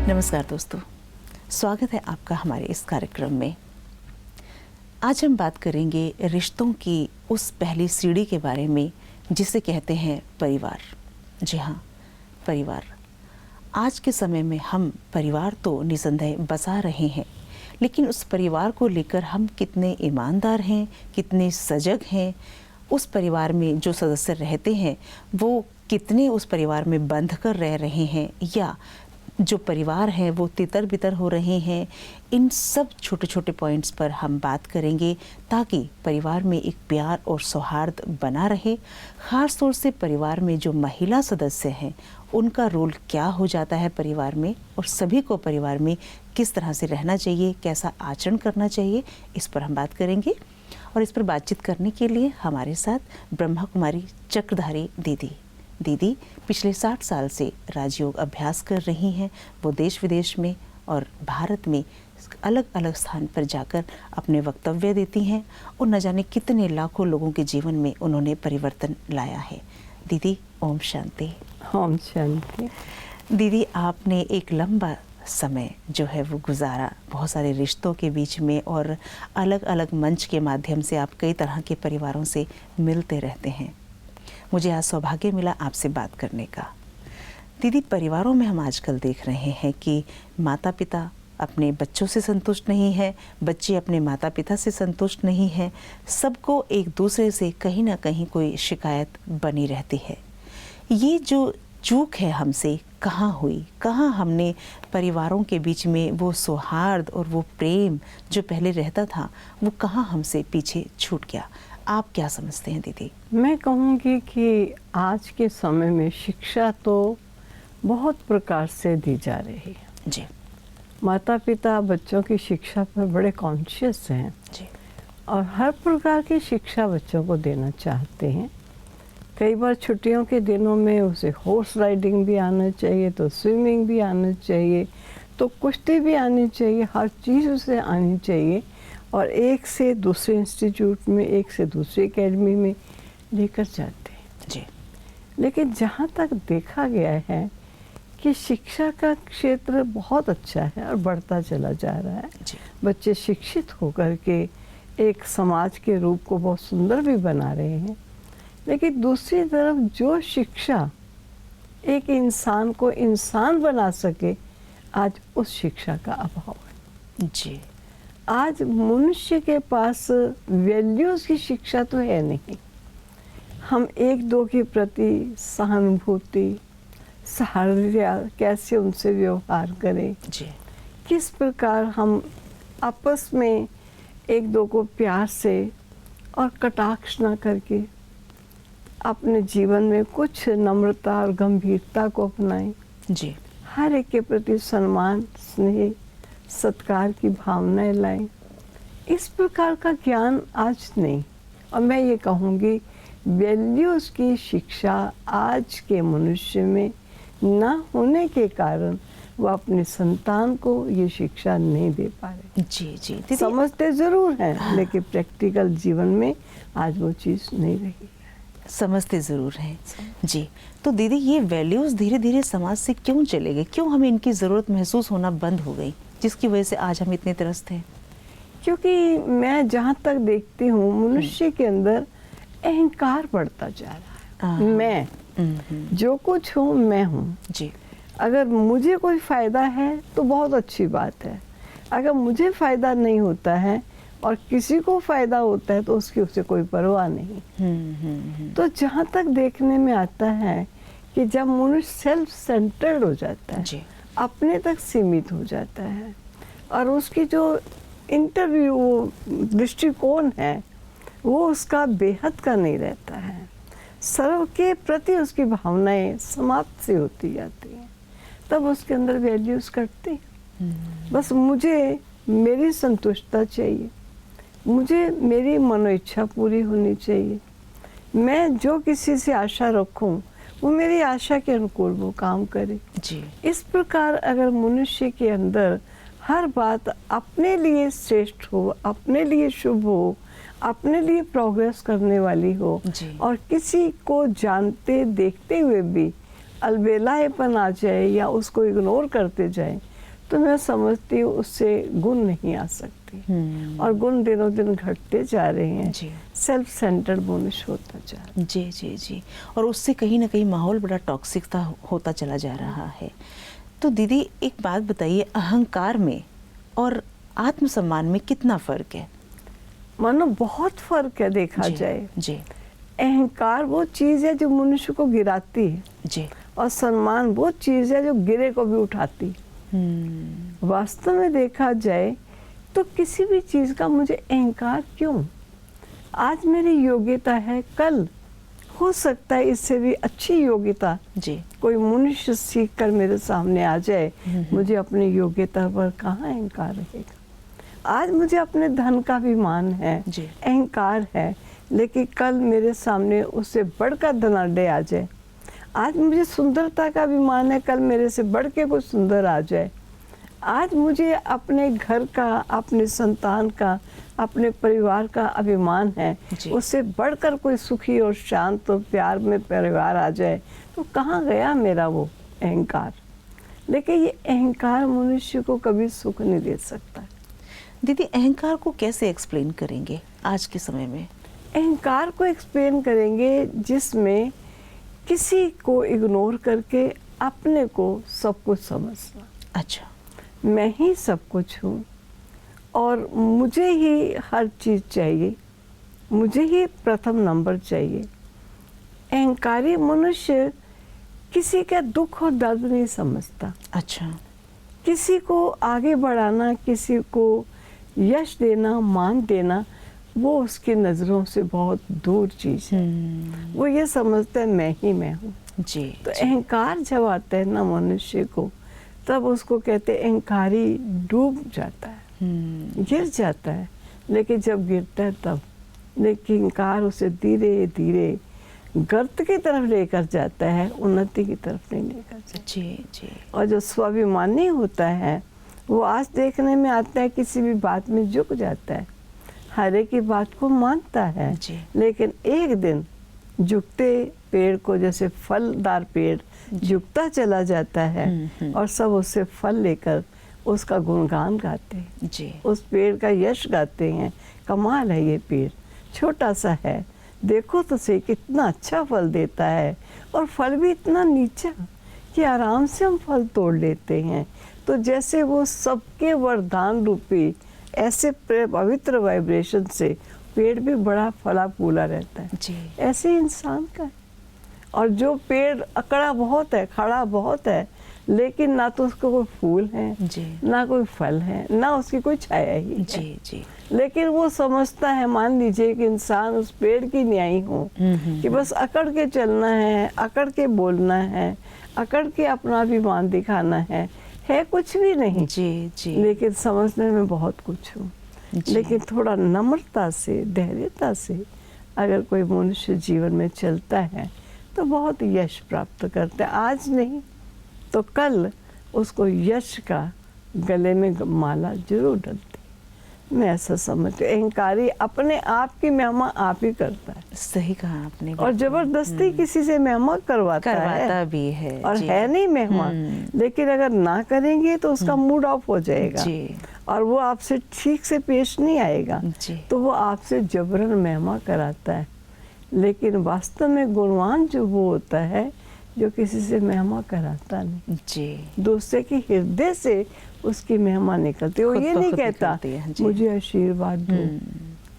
नमस्कार दोस्तों, स्वागत है आपका हमारे इस कार्यक्रम में। आज हम बात करेंगे रिश्तों की उस पहली सीढ़ी के बारे में जिसे कहते हैं परिवार। जी हाँ, परिवार। आज के समय में हम परिवार तो निसंदेह बसा रहे हैं, लेकिन उस परिवार को लेकर हम कितने ईमानदार हैं, कितने सजग हैं, उस परिवार में जो सदस्य रहते हैं वो कितने उस परिवार में बंध कर रह रहे हैं, या जो परिवार है वो तितर बितर हो रहे हैं, इन सब छोटे छोटे पॉइंट्स पर हम बात करेंगे ताकि परिवार में एक प्यार और सौहार्द बना रहे। ख़ास तौर से परिवार में जो महिला सदस्य हैं उनका रोल क्या हो जाता है परिवार में, और सभी को परिवार में किस तरह से रहना चाहिए, कैसा आचरण करना चाहिए, इस पर हम बात करेंगे। और इस पर बातचीत करने के लिए हमारे साथ ब्रह्मा कुमारी चक्रधारी दीदी पिछले 60 साल से राजयोग अभ्यास कर रही हैं। वो देश विदेश में और भारत में अलग अलग स्थान पर जाकर अपने वक्तव्य देती हैं और न जाने कितने लाखों लोगों के जीवन में उन्होंने परिवर्तन लाया है। दीदी ओम शांति। ओम शांति। दीदी, आपने एक लंबा समय जो है वो गुजारा बहुत सारे रिश्तों के बीच में, और अलग अलग मंच के माध्यम से आप कई तरह के परिवारों से मिलते रहते हैं। मुझे आज सौभाग्य मिला आपसे बात करने का। दीदी, परिवारों में हम आजकल देख रहे हैं कि माता पिता अपने बच्चों से संतुष्ट नहीं है, बच्चे अपने माता पिता से संतुष्ट नहीं हैं, सबको एक दूसरे से कहीं ना कहीं कोई शिकायत बनी रहती है। ये जो चूक है हमसे कहाँ हुई, कहाँ हमने परिवारों के बीच में वो सौहार्द और वो प्रेम जो पहले रहता था वो कहाँ हमसे पीछे छूट गया? आप क्या समझते हैं दीदी? मैं कहूँगी कि आज के समय में शिक्षा तो बहुत प्रकार से दी जा रही है। जी। माता पिता बच्चों की शिक्षा पर बड़े कॉन्शियस हैं जी। और हर प्रकार की शिक्षा बच्चों को देना चाहते हैं। कई बार छुट्टियों के दिनों में उसे हॉर्स राइडिंग भी आना चाहिए, तो स्विमिंग भी आना चाहिए, तो कुश्ती भी आनी चाहिए, हर चीज़ उसे आनी चाहिए, और एक से दूसरे इंस्टीट्यूट में, एक से दूसरी एकेडमी में लेकर जाते हैं। जी। लेकिन जहाँ तक देखा गया है कि शिक्षा का क्षेत्र बहुत अच्छा है और बढ़ता चला जा रहा है। जी। बच्चे शिक्षित होकर के एक समाज के रूप को बहुत सुंदर भी बना रहे हैं, लेकिन दूसरी तरफ जो शिक्षा एक इंसान को इंसान बना सके, आज उस शिक्षा का अभाव है। जी। आज मनुष्य के पास वैल्यूज़ की शिक्षा तो है नहीं। हम एक दो के प्रति सहानुभूति, सहार्दता, कैसे उनसे व्यवहार करें, जी। किस प्रकार हम आपस में एक दो को प्यार से और कटाक्ष न करके अपने जीवन में कुछ नम्रता और गंभीरता को अपनाएं। जी। हर एक के प्रति सम्मान, स्नेह, सत्कार की भावनाएं लाएं। इस प्रकार का ज्ञान आज नहीं, और मैं ये कहूँगी वैल्यूज़ की शिक्षा आज के मनुष्य में ना होने के कारण वो अपने संतान को ये शिक्षा नहीं दे पा रहे। जी। जी। समझते ज़रूर हैं, लेकिन प्रैक्टिकल जीवन में आज वो चीज़ नहीं रही। समझते ज़रूर हैं। जी। तो दीदी, ये वैल्यूज़ धीरे धीरे समाज से क्यों चले गए? क्यों हमें इनकी ज़रूरत महसूस होना बंद हो गई, जिसकी वजह से आज हम इतने त्रस्त हैं? क्योंकि मैं जहाँ तक देखती हूँ मनुष्य के अंदर अहंकार बढ़ता जा रहा है। मैं जो कुछ हूँ मैं हूँ। जी। अगर मुझे कोई फ़ायदा है तो बहुत अच्छी बात है, अगर मुझे फ़ायदा नहीं होता है और किसी को फ़ायदा होता है तो उसकी उसे कोई परवाह नहीं। तो जहाँ तक देखने में आता है कि जब मनुष्य सेल्फ सेंटर्ड हो जाता है, जी। अपने तक सीमित हो जाता है, और उसकी जो इंटरव्यू दृष्टिकोण है वो उसका बेहद का नहीं रहता है, सर्व के प्रति उसकी भावनाएं समाप्त से होती जाती हैं, तब उसके अंदर वैल्यूज़ कटती हैं। बस मुझे मेरी संतुष्टता चाहिए, मुझे मेरी मनोइच्छा पूरी होनी चाहिए, मैं जो किसी से आशा रखूं वो मेरी आशा के अनुकूल वो काम करे। जी। इस प्रकार अगर मनुष्य के अंदर हर बात अपने लिए श्रेष्ठ हो, अपने लिए शुभ हो, अपने लिए प्रोग्रेस करने वाली हो, और किसी को जानते देखते हुए भी अलबेलाएपन आ जाए या उसको इग्नोर करते जाए, तो मैं समझती हूँ उससे गुण नहीं आ सकती। और गुण दिनों दिन घटते जा रहे हैं। जी। सेल्फ सेंटर्ड मनुष्य होता जा रहा है। जी जी जी। और उससे कहीं ना कहीं माहौल बड़ा टॉक्सिक होता चला जा रहा है। तो दीदी एक बात बताइए, अहंकार में और आत्मसम्मान में कितना फर्क है? मानो बहुत फर्क है देखा जी, जाए। जी अहंकार वो चीज़ है जो मनुष्य को गिराती है, जी। और सम्मान वो चीज़ है जो गिरे को भी उठाती है। वास्तव में देखा जाए तो किसी भी चीज़ का मुझे अहंकार क्यों? आज मेरी योग्यता है, कल हो सकता है इससे भी अच्छी योग्यता जी। कोई मनुष्य सीख कर मेरे सामने आ जाए। मुझे अपनी योग्यता पर कहाँ अहंकार रहेगा? आज मुझे अपने धन का भी मान है, जी। अहंकार है, लेकिन कल मेरे सामने उससे बढ़कर धनाढ्य आ जाए। आज मुझे सुंदरता का भी मान है, कल मेरे से बढ़ के कोई सुंदर आ जाए। आज मुझे अपने घर का, अपने संतान का, अपने परिवार का अभिमान है, उससे बढ़कर कोई सुखी और शांत और प्यार में परिवार आ जाए, तो कहाँ गया मेरा वो अहंकार? लेकिन ये अहंकार मनुष्य को कभी सुख नहीं दे सकता। दीदी अहंकार को कैसे एक्सप्लेन करेंगे आज के समय में? अहंकार को एक्सप्लेन करेंगे जिसमें किसी को इग्नोर करके अपने को सब कुछ समझना। अच्छा। मैं ही सब कुछ हूँ और मुझे ही हर चीज़ चाहिए, मुझे ही प्रथम नंबर चाहिए। अहंकारी मनुष्य किसी का दुख और दर्द नहीं समझता। अच्छा। किसी को आगे बढ़ाना, किसी को यश देना, मान देना, वो उसकी नज़रों से बहुत दूर चीज़ है। वो ये समझता है मैं ही मैं हूँ। जी। तो अहंकार जब आता है ना मनुष्य को, तब उसको कहते हैं अहंकारी डूब जाता है, गिर जाता है। लेकिन जब गिरता है तब, लेकिन अहंकार उसे धीरे धीरे गर्त की तरफ लेकर जाता है, उन्नति की तरफ नहीं लेकर जाता। जी जी। और जो स्वाभिमानी होता है वो आज देखने में आता है, किसी भी बात में झुक जाता है, हर एक की बात को मानता है। जी। लेकिन एक दिन झुकते पेड़ को, जैसे फलदार पेड़ झुकता चला जाता है और सब उससे फल लेकर उसका गुणगान गाते हैं। जी। उस पेड़ का यश गाते हैं, कमाल है ये पेड़, छोटा सा है, देखो तो सही कितना अच्छा फल देता है, और फल भी इतना नीचा कि आराम से हम फल तोड़ लेते हैं। तो जैसे वो सबके वरदान रूपी ऐसे पवित्र वाइब्रेशन से पेड़ भी बड़ा फला फूला रहता है। जी। ऐसे इंसान का है। और जो पेड़ अकड़ा बहुत है, खड़ा बहुत है, लेकिन ना तो उसको कोई फूल है, जी। ना कोई फल है, ना उसकी कोई छाया ही है। जी जी। लेकिन वो समझता है, मान लीजिए कि इंसान उस पेड़ की न्यायी हो, कि बस अकड़ के चलना है, अकड़ के बोलना है, अकड़ के अपना अभिमान दिखाना है कुछ भी नहीं। जी जी। लेकिन समझने में बहुत कुछ हूँ। लेकिन थोड़ा नम्रता से, धैर्यता से अगर कोई मनुष्य जीवन में चलता है तो बहुत यश प्राप्त करता है। आज नहीं तो कल उसको यश का गले में माला जरूर डलती। मैं ऐसा समझती हूँ, अहंकारी अपने आप की महिमा आप ही करता है। सही कहा आपने। और जबरदस्ती किसी से महिमा करवाता भी है। और है नहीं महिमा। लेकिन अगर ना करेंगे तो उसका मूड ऑफ हो जाएगा। जी। और वो आपसे ठीक से पेश नहीं आएगा। जी। तो वो आपसे जबरन महिमा कराता है। लेकिन वास्तव में गुणवान जो वो होता है जो किसी से महिमा कराता नहीं। जी। दूसरे की हृदय से उसकी महिमा निकलती है। वो ये नहीं कहता मुझे आशीर्वाद दो,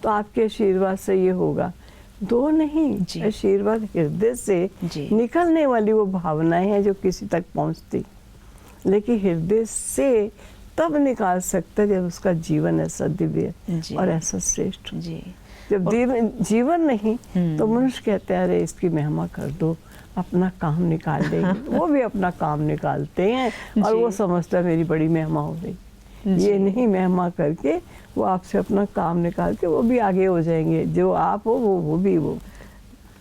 तो आपके आशीर्वाद से ये होगा, दो नहीं, आशीर्वाद हृदय से निकलने वाली वो भावनाएं हैं जो किसी तक पहुंचती। लेकिन हृदय से तब निकाल सकता है जब उसका जीवन ऐसा दिव्य और ऐसा श्रेष्ठ। जब जीवन नहीं तो मनुष्य कहते हैं अरे इसकी महिमा कर दो, अपना काम निकाल लेंगे। वो भी अपना काम निकालते हैं और वो समझता है मेरी बड़ी महिमा हो गई। ये नहीं, महिमा करके वो आपसे अपना काम निकाल के वो भी आगे हो जाएंगे। जो आप हो वो भी वो।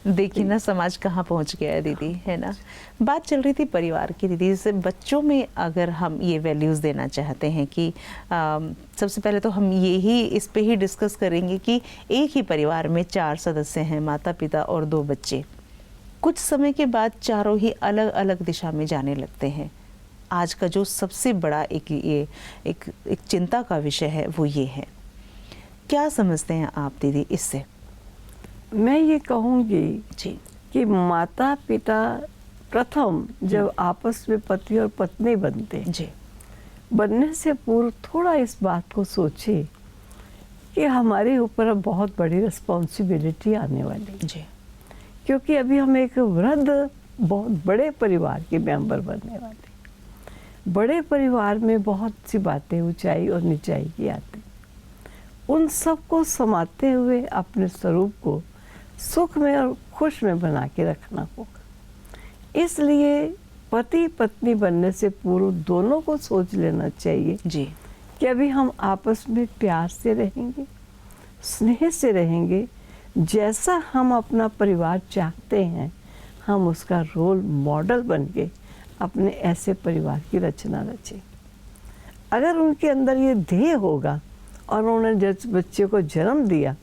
देखिए ना समाज कहाँ पहुँच गया है दीदी, है ना। बात चल रही थी परिवार की दीदी। जैसे बच्चों में अगर हम ये वैल्यूज़ देना चाहते हैं कि सबसे पहले तो हम यही इस पे ही डिस्कस करेंगे कि एक ही परिवार में 4 सदस्य हैं, माता पिता और 2 बच्चे। कुछ समय के बाद चारों ही अलग अलग दिशा में जाने लगते हैं। आज का जो सबसे बड़ा एक चिंता का विषय है वो ये है। क्या समझते हैं आप दीदी इससे? मैं ये कहूँगी जी कि माता पिता प्रथम जब आपस में पति और पत्नी बनते हैं, जी बनने से पूर्व थोड़ा इस बात को सोचे कि हमारे ऊपर अब बहुत बड़ी रिस्पॉन्सिबिलिटी आने वाली है, जी क्योंकि अभी हम एक वृद्ध बहुत बड़े परिवार के मेंबर बनने वाले हैं। बड़े परिवार में बहुत सी बातें ऊंचाई और निचाई की आती, उन सबको समाते हुए अपने स्वरूप को सुख में और खुश में बना के रखना होगा। इसलिए पति पत्नी बनने से पूर्व दोनों को सोच लेना चाहिए जी कि अभी हम आपस में प्यार से रहेंगे, स्नेह से रहेंगे, जैसा हम अपना परिवार चाहते हैं हम उसका रोल मॉडल बन के अपने ऐसे परिवार की रचना रचें। अगर उनके अंदर ये ध्येय होगा और उन्होंने जब बच्चे को जन्म दिया,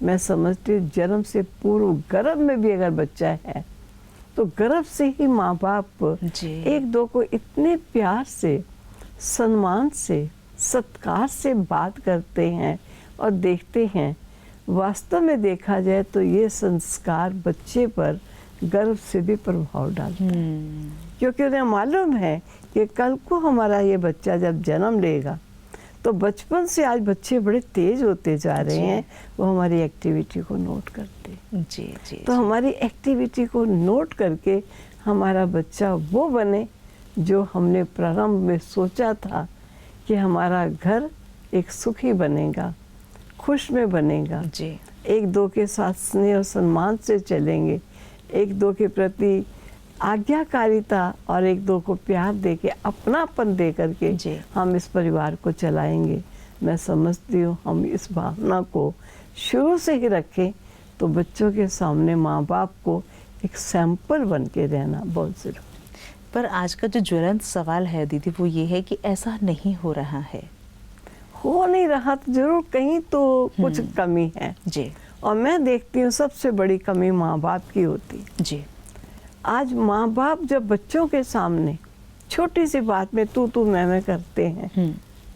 मैं समझती हूँ जन्म से पूर्व गर्भ में भी अगर बच्चा है तो गर्भ से ही माँ बाप एक दो को इतने प्यार से, सम्मान से, सत्कार से बात करते हैं और देखते हैं। वास्तव में देखा जाए तो ये संस्कार बच्चे पर गर्भ से भी प्रभाव डालता है, क्योंकि उन्हें मालूम है कि कल को हमारा ये बच्चा जब जन्म लेगा तो बचपन से आज बच्चे बड़े तेज होते जा रहे हैं, वो हमारी एक्टिविटी को नोट करते हैं। जी जी तो हमारी एक्टिविटी को नोट करके हमारा बच्चा वो बने जो हमने प्रारंभ में सोचा था कि हमारा घर एक सुखी बनेगा, खुश में बनेगा, जी एक दो के साथ स्नेह और सम्मान से चलेंगे, एक दो के प्रति आज्ञाकारिता और एक दो को प्यार दे के, अपनापन दे करके हम इस परिवार को चलाएंगे। मैं समझती हूँ हम इस भावना को शुरू से ही रखें तो बच्चों के सामने माँ बाप को एक सैंपल बन के रहना बहुत ज़रूरी। पर आज का जो ज्वलंत सवाल है दीदी वो ये है कि ऐसा नहीं हो रहा है। हो नहीं रहा तो जरूर कहीं तो कुछ कमी है जी, और मैं देखती हूँ सबसे बड़ी कमी माँ बाप की होती है। जी आज माँ बाप जब बच्चों के सामने छोटी सी बात में तू मैं करते हैं,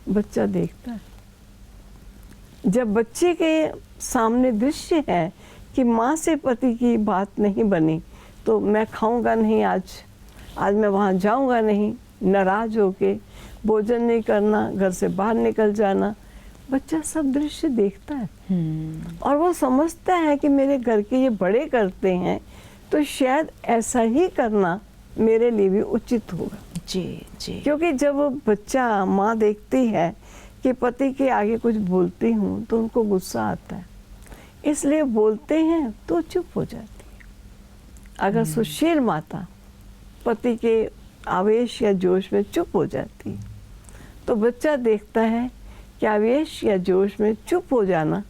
बच्चा देखता है। जब बच्चे के सामने दृश्य है कि माँ से पति की बात नहीं बनी तो मैं खाऊंगा नहीं, आज मैं वहाँ जाऊंगा नहीं, नाराज होके भोजन नहीं करना, घर से बाहर निकल जाना, बच्चा सब दृश्य देखता है और वो समझता है कि मेरे घर के ये बड़े करते हैं तो शायद ऐसा ही करना मेरे लिए भी उचित होगा। जी जी क्योंकि जब वो बच्चा माँ देखती है कि पति के आगे कुछ बोलती हूँ तो उनको गुस्सा आता है, इसलिए बोलते हैं तो चुप हो जाती है। अगर सुशील माता पति के आवेश या जोश में चुप हो जाती है तो बच्चा देखता है कि आवेश या जोश में चुप हो जाना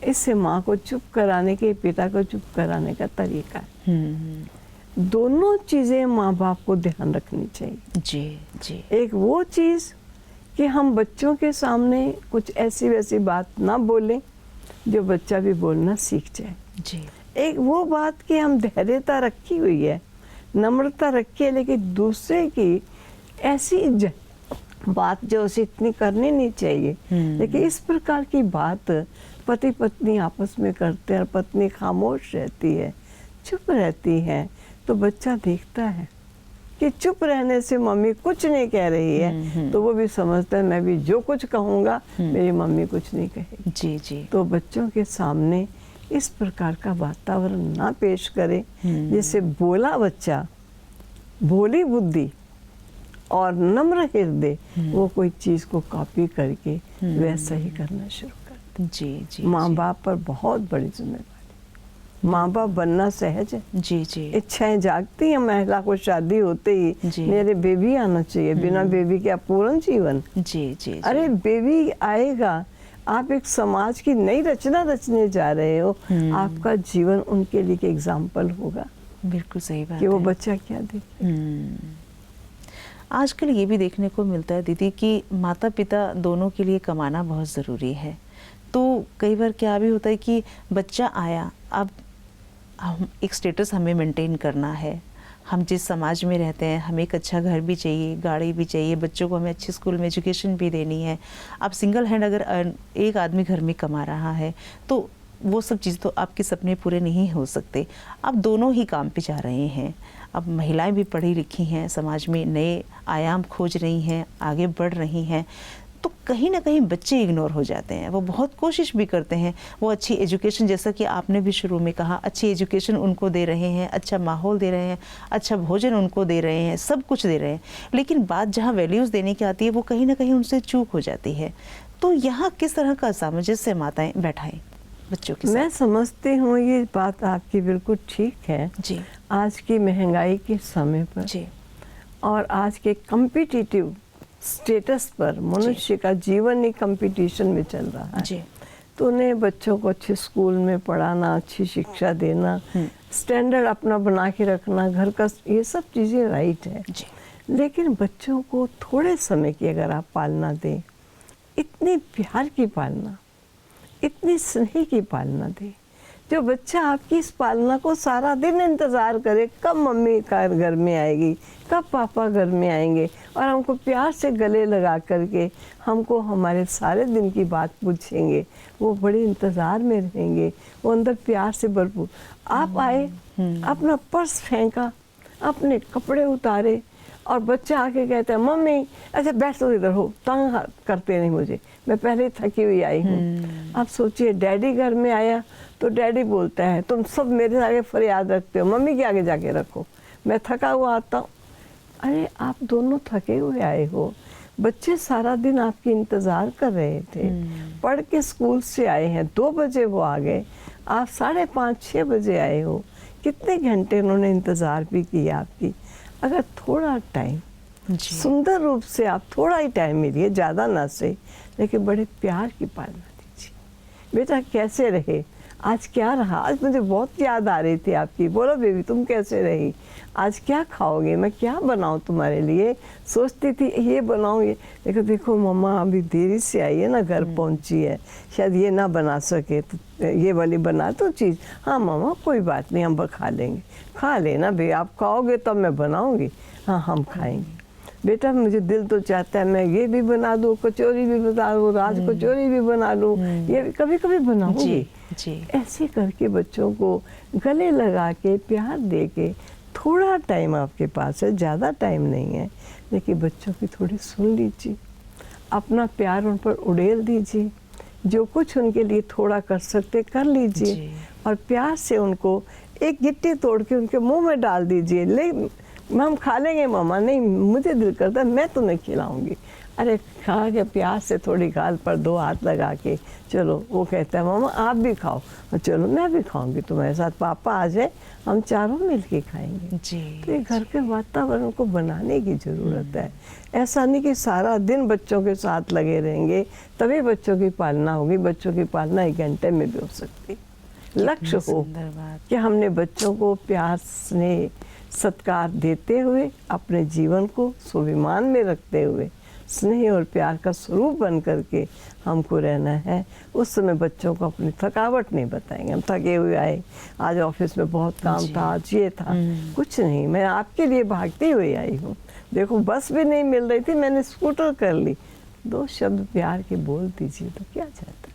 इससे माँ को चुप कराने के, पिता को चुप कराने का तरीका है। दोनों चीज़ें माँ बाप को ध्यान रखनी चाहिए। जी जी एक वो चीज़ कि हम बच्चों के सामने कुछ ऐसी वैसी बात ना बोलें जो बच्चा भी बोलना सीख जाए। जी एक वो बात कि हम धैर्यता रखी हुई है, नम्रता रखी है, लेकिन दूसरे की ऐसी बात जो उसे इतनी करनी नहीं चाहिए, लेकिन इस प्रकार की बात पति पत्नी आपस में करते हैं और पत्नी खामोश रहती है, चुप रहती है, तो बच्चा देखता है कि चुप रहने से मम्मी कुछ नहीं कह रही है, तो वो भी समझता है मैं भी जो कुछ कहूँगा मेरी मम्मी कुछ नहीं कहेगी। जी जी तो बच्चों के सामने इस प्रकार का वातावरण ना पेश करें जिससे बोला बच्चा, भोली बुद्धि और नम्र हृदय वो कोई चीज़ को कॉपी करके वैसा ही करना शुरू कर दे। जी जी माँ बाप पर बहुत बड़ी जिम्मेदारी। माँ बाप बनना सहज है, जी जी इच्छाएं जागती हैं। महिला को शादी होते ही मेरे बेबी आना चाहिए, बिना बेबी के अपूर्ण जीवन। जी जी अरे बेबी आएगा, आप एक समाज की नई रचना रचने जा रहे हो, आपका जीवन उनके लिए एक एग्जाम्पल होगा। बिल्कुल सही बात कि वो है। बच्चा क्या देखे। आजकल ये भी देखने को मिलता है दीदी कि माता पिता दोनों के लिए कमाना बहुत ज़रूरी है। तो कई बार क्या भी होता है कि बच्चा आया, अब हम एक स्टेटस हमें मेंटेन करना है, हम जिस समाज में रहते हैं, हमें एक अच्छा घर भी चाहिए, गाड़ी भी चाहिए, बच्चों को हमें अच्छे स्कूल में एजुकेशन भी देनी है। अब सिंगल हैंड अगर एक आदमी घर में कमा रहा है तो वो सब चीज़ तो आपके सपने पूरे नहीं हो सकते। अब दोनों ही काम पे जा रहे हैं। अब महिलाएं भी पढ़ी लिखी हैं, समाज में नए आयाम खोज रही हैं, आगे बढ़ रही हैं, तो कहीं ना कहीं बच्चे इग्नोर हो जाते हैं। वो बहुत कोशिश भी करते हैं, वो अच्छी एजुकेशन, जैसा कि आपने भी शुरू में कहा, अच्छी एजुकेशन उनको दे रहे हैं, अच्छा माहौल दे रहे हैं, अच्छा भोजन उनको दे रहे हैं, सब कुछ दे रहे हैं, लेकिन बात जहाँ वैल्यूज़ देने की आती है वो कहीं ना कहीं उनसे चूक हो जाती है। तो यहाँ किस तरह का सामंजस्य माताएं बैठाएं बच्चों के साथ? मैं समझती हूँ ये बात आपकी बिल्कुल ठीक है जी आज की महंगाई के समय पर जी और आज के कम्पिटिटिव स्टेटस पर मनुष्य का जीवन ही कंपटीशन में चल रहा है। जी तो उन्हें बच्चों को अच्छे स्कूल में पढ़ाना, अच्छी शिक्षा देना, स्टैंडर्ड अपना बना के रखना, घर का, ये सब चीज़ें राइट है। जी लेकिन बच्चों को थोड़े समय की अगर आप पालना दें, इतनी प्यार की पालना, इतनी स्नेह की पालना दें, जो बच्चा आपकी इस पालना को सारा दिन इंतज़ार करे कब मम्मी का घर में आएगी, कब पापा घर में आएंगे, और हमको प्यार से गले लगा करके हमको हमारे सारे दिन की बात पूछेंगे, वो बड़े इंतज़ार में रहेंगे, वो अंदर प्यार से भरपूर। आप आए, अपना पर्स फेंका, अपने कपड़े उतारे, और बच्चा आके कहता है मम्मी अच्छा बैठ तो इधर हो, तंग करते नहीं मुझे, मैं पहले ही थकी हुई आई हूँ। आप सोचिए डैडी घर में आया तो डैडी बोलता है तुम सब मेरे आगे फरियाद रखते हो, मम्मी के आगे जाके रखो, मैं थका हुआ आता हूँ। अरे आप दोनों थके हुए आए हो, बच्चे सारा दिन आपकी इंतज़ार कर रहे थे, पढ़ के स्कूल से आए हैं, 2 बजे वो आ गए, आप 5:30-6 बजे आए हो, कितने घंटे उन्होंने इंतज़ार भी किया आपकी। अगर थोड़ा टाइम सुंदर रूप से आप थोड़ा ही टाइम मिलिए, ज़्यादा ना से, लेकिन बड़े प्यार की पालना दीजिए। बेटा कैसे रहे, आज क्या रहा, आज मुझे बहुत याद आ रही थी आपकी, बोलो बेबी तुम कैसे रही, आज क्या खाओगे, मैं क्या बनाऊं तुम्हारे लिए, सोचती थी ये बनाऊं ये, देखो देखो मम्मा अभी देरी से आई है ना, घर पहुंची है, शायद ये ना बना सके तो ये वाली बना दो चीज़, हाँ मम्मा कोई बात नहीं हम खा लेंगे, खा लेना भाई, आप खाओगे तब मैं बनाऊंगी, हाँ हम खाएंगे। बेटा मुझे दिल तो चाहता है मैं ये भी बना दूँ, कचौरी भी बना दूँ, राज कचौरी भी बना लूँ, ये कभी कभी बनाऊंगी। जी ऐसे करके बच्चों को गले लगा के प्यार दे के, थोड़ा टाइम आपके पास है, ज़्यादा टाइम नहीं है, लेकिन बच्चों की थोड़ी सुन लीजिए, अपना प्यार उन पर उड़ेल दीजिए, जो कुछ उनके लिए थोड़ा कर सकते कर लीजिए, और प्यार से उनको एक गिट्टी तोड़ के उनके मुंह में डाल दीजिए, ले हम खा लेंगे मम्मा, नहीं मुझे दिल करता है मैं तुम्हें खिलाऊंगी, अरे खा के प्यार से थोड़ी गाल पर 2 हाथ लगा के चलो, वो कहता है मम्मा आप भी खाओ, चलो मैं भी खाऊंगी तुम्हारे साथ, पापा आ जाए हम चारों मिल के खाएंगे। जी तो ये घर के वातावरण को बनाने की ज़रूरत है। ऐसा नहीं कि सारा दिन बच्चों के साथ लगे रहेंगे तभी बच्चों की पालना होगी, बच्चों की पालना 1 घंटे में भी हो सकती। लक्ष्य हो कि हमने बच्चों को प्यार स्नेह सत्कार देते हुए, अपने जीवन को स्वाभिमान में रखते हुए, स्नेह और प्यार का स्वरूप बन करके हमको रहना है। उस समय बच्चों को अपनी थकावट नहीं बताएंगे, हम थके हुए आए, आज ऑफिस में बहुत काम था, आज ये था, कुछ नहीं, मैं आपके लिए भागती हुई आई हूँ, देखो बस भी नहीं मिल रही थी, मैंने स्कूटर कर ली, 2 शब्द प्यार के बोल दीजिए तो क्या चाहता है।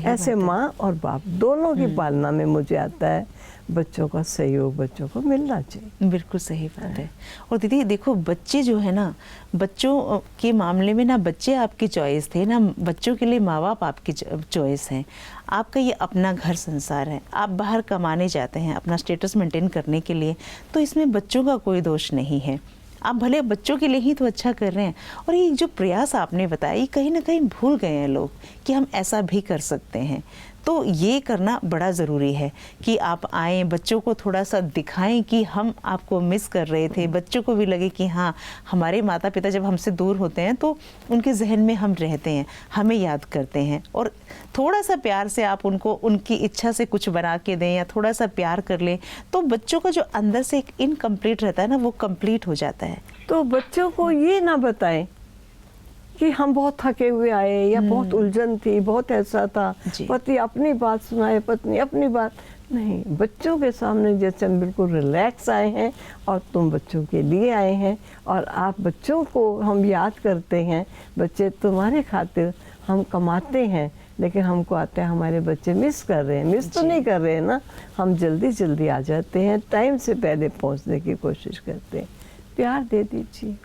ऐसे माँ और बाप दोनों की पालना में मुझे आता है बच्चों का सहयोग बच्चों को मिलना चाहिए। बिल्कुल सही बात है। और दीदी देखो बच्चे जो है ना, बच्चों के मामले में ना बच्चे आपकी चॉइस थे ना, बच्चों के लिए माँ बाप आपकी चॉइस हैं। आपका ये अपना घर संसार है, आप बाहर कमाने जाते हैं अपना स्टेटस मेंटेन करने के लिए, तो इसमें बच्चों का कोई दोष नहीं है। आप भले बच्चों के लिए ही तो अच्छा कर रहे हैं। और ये जो प्रयास आपने बताया, ये कहीं ना कहीं भूल गए हैं लोग कि हम ऐसा भी कर सकते हैं। तो ये करना बड़ा ज़रूरी है कि आप आएँ, बच्चों को थोड़ा सा दिखाएं कि हम आपको मिस कर रहे थे, बच्चों को भी लगे कि हाँ हमारे माता पिता जब हमसे दूर होते हैं तो उनके जहन में हम रहते हैं, हमें याद करते हैं। और थोड़ा सा प्यार से आप उनको उनकी इच्छा से कुछ बना के दें या थोड़ा सा प्यार कर लें, तो बच्चों का जो अंदर से एक इनकम्प्लीट रहता है ना, वो कंप्लीट हो जाता है। तो बच्चों को ये ना बताएं कि हम बहुत थके हुए आए या बहुत उलझन थी, बहुत ऐसा था, पति अपनी बात सुनाए, पत्नी अपनी बात, नहीं, बच्चों के सामने जैसे हम बिल्कुल रिलैक्स आए हैं और तुम बच्चों के लिए आए हैं और आप बच्चों को हम याद करते हैं। बच्चे तुम्हारे खातिर हम कमाते हैं, लेकिन हमको आते हैं हमारे बच्चे मिस कर रहे हैं। मिस तो नहीं कर रहे हैं ना, हम जल्दी जल्दी आ जाते हैं, टाइम से पहले पहुंचने की कोशिश करते हैं। प्यार दे दीजिए।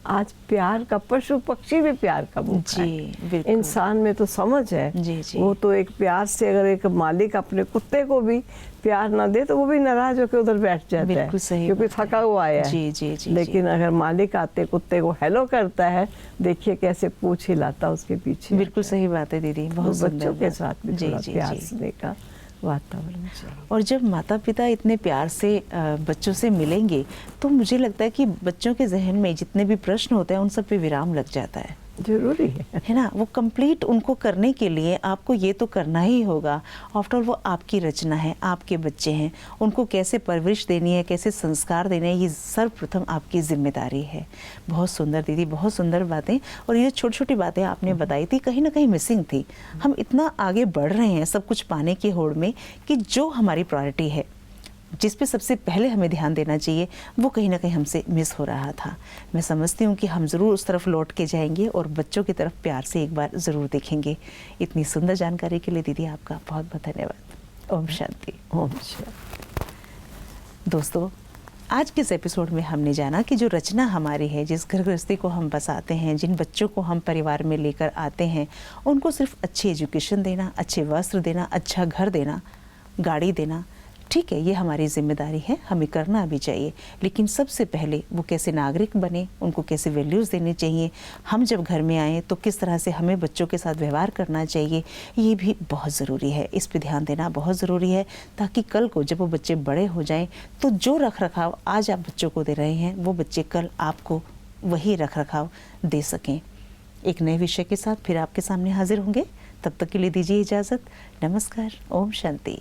आज प्यार का, पशु पक्षी भी प्यार का भूखा है। बिल्कुल। इंसान में तो समझ है। जी। वो तो एक प्यार से, अगर एक मालिक अपने कुत्ते को भी प्यार ना दे तो वो भी नाराज होकर उधर बैठ जाता है, बिल्कुल सही क्योंकि बात है। थका हुआ आया है। जी। लेकिन अगर मालिक आते कुत्ते को हेलो करता है, देखिए कैसे पूंछ हिलाता उसके पीछे। बिल्कुल सही बात है दीदी, बहुत तो सुंदर बच्चों के बात। साथ भी जी, थोड़ा जी, प्यार जी। स्नेह का वातावरण चाहिए। और जब माता पिता इतने प्यार से बच्चों से मिलेंगे तो मुझे लगता है कि बच्चों के जहन में जितने भी प्रश्न होते हैं उन सब पे विराम लग जाता जरूरी है ना। वो कंप्लीट उनको करने के लिए आपको ये तो करना ही होगा। आफ्टर ऑल वो आपकी रचना है, आपके बच्चे हैं, उनको कैसे परवरिश देनी है, कैसे संस्कार देने हैं, ये सर्वप्रथम आपकी जिम्मेदारी है। बहुत सुंदर दीदी, बहुत सुंदर बातें। और ये छोटी छोटी बातें आपने बताई थी, कहीं ना कहीं मिसिंग थी। हम इतना आगे बढ़ रहे हैं सब कुछ पाने की होड़ में कि जो हमारी प्रायोरिटी है, जिस पे सबसे पहले हमें ध्यान देना चाहिए, वो कहीं ना कहीं हमसे मिस हो रहा था। मैं समझती हूँ कि हम ज़रूर उस तरफ लौट के जाएंगे और बच्चों की तरफ प्यार से एक बार ज़रूर देखेंगे। इतनी सुंदर जानकारी के लिए दीदी आपका बहुत बहुत धन्यवाद। ओम शांति। ओम शांति। दोस्तों, आज के इस एपिसोड में हमने जाना कि जो रचना हमारी है, जिस घर गृहस्थी को हम बसाते हैं, जिन बच्चों को हम परिवार में लेकर आते हैं, उनको सिर्फ अच्छी एजुकेशन देना, अच्छे वस्त्र देना, अच्छा घर देना, गाड़ी देना, ठीक है, ये हमारी जिम्मेदारी है, हमें करना भी चाहिए। लेकिन सबसे पहले वो कैसे नागरिक बने, उनको कैसे वैल्यूज़ देने चाहिए, हम जब घर में आएँ तो किस तरह से हमें बच्चों के साथ व्यवहार करना चाहिए, ये भी बहुत ज़रूरी है। इस पे ध्यान देना बहुत ज़रूरी है, ताकि कल को जब वो बच्चे बड़े हो जाएं तो जो रख रखाव आज आप बच्चों को दे रहे हैं, वो बच्चे कल आपको वही रख रखाव दे सकें। एक नए विषय के साथ फिर आपके सामने हाजिर होंगे। तब तक के लिए दीजिए इजाज़त। नमस्कार। ओम शांति।